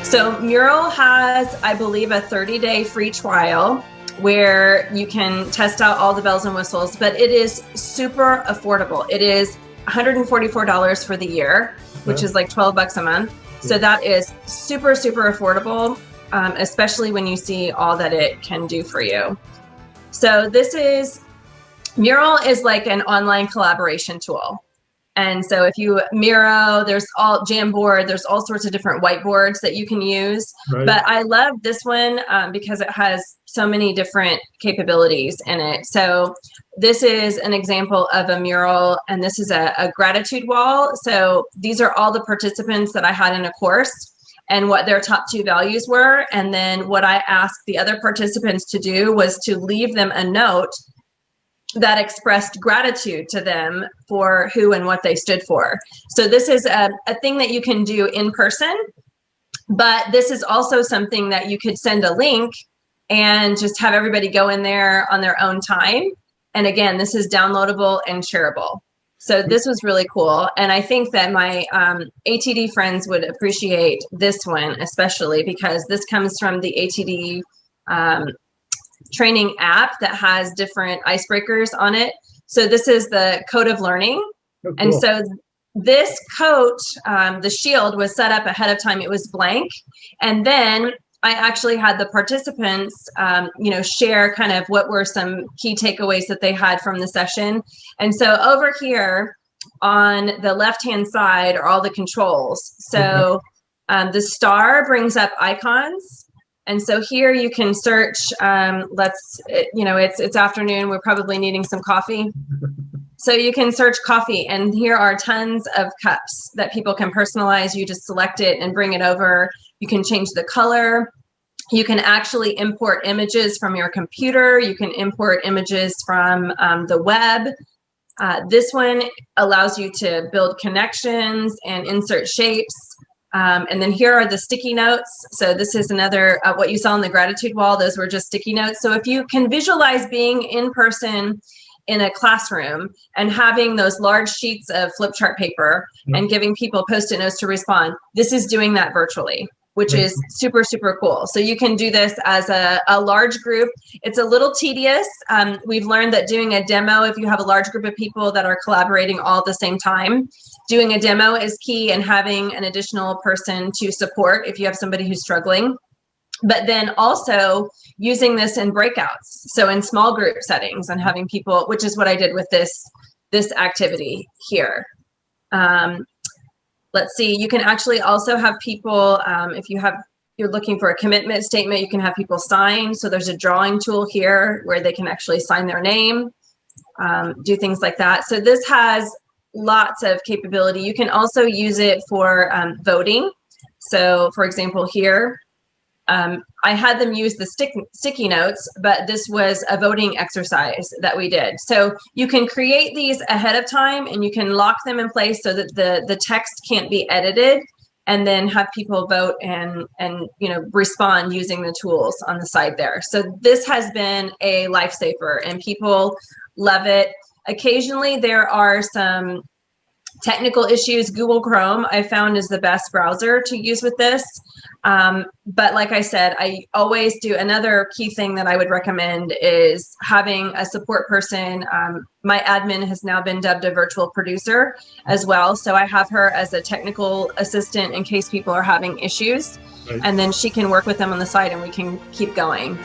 So Mural has, I believe, a 30-day free trial where you can test out all the bells and whistles, but it is super affordable. It is $144 for the year, which is like $12 a month. So that is super, super affordable, especially when you see all that it can do for you. So Mural is like an online collaboration tool. And so if you Miro, there's Jamboard, there's all sorts of different whiteboards that you can use. Right. But I love this one because it has so many different capabilities in it. So this is an example of a mural, and this is a gratitude wall. So these are all the participants that I had in a course and what their top 2 values were. And then what I asked the other participants to do was to leave them a note that expressed gratitude to them for who and what they stood for. So this is a thing that you can do in person, but this is also something that you could send a link and just have everybody go in there on their own time. And again, this is downloadable and shareable. So this was really cool. And I think that my ATD friends would appreciate this one, especially because this comes from the ATD training app that has different icebreakers on it. So this is the code of learning. Oh, cool. And so this coat, the shield was set up ahead of time. It was blank. And then I actually had the participants, share kind of what were some key takeaways that they had from the session. And so over here on the left-hand side are all the controls. So the star brings up icons. And so here you can search, it's afternoon, we're probably needing some coffee. So you can search coffee, and here are tons of cups that people can personalize. You just select it and bring it over. You can change the color. You can actually import images from your computer. You can import images from the web. This one allows you to build connections and insert shapes. And then here are the sticky notes. So this is another, what you saw on the gratitude wall, those were just sticky notes. So if you can visualize being in person in a classroom and having those large sheets of flip chart paper and giving people Post-it notes to respond, this is doing that virtually, which is super, super cool. So you can do this as a large group. It's a little tedious. We've learned that doing a demo, if you have a large group of people that are collaborating all at the same time, doing a demo is key, and having an additional person to support if you have somebody who's struggling. But then also using this in breakouts, so in small group settings, and having people, which is what I did with this activity here. Let's see, you can actually also have people, if you're looking for a commitment statement, you can have people sign. So there's a drawing tool here where they can actually sign their name, do things like that. So this has lots of capability. You can also use it for voting. So for example, here, I had them use the sticky notes, but this was a voting exercise that we did. So you can create these ahead of time, and you can lock them in place so that the text can't be edited, and then have people vote and respond using the tools on the side there. So this has been a lifesaver, and people love it. Occasionally there are some technical issues. Google Chrome I found is the best browser to use with this. But like I said, I always do. Another key thing that I would recommend is having a support person. My admin has now been dubbed a virtual producer as well. So I have her as a technical assistant in case people are having issues. Right. And then she can work with them on the side, and we can keep going.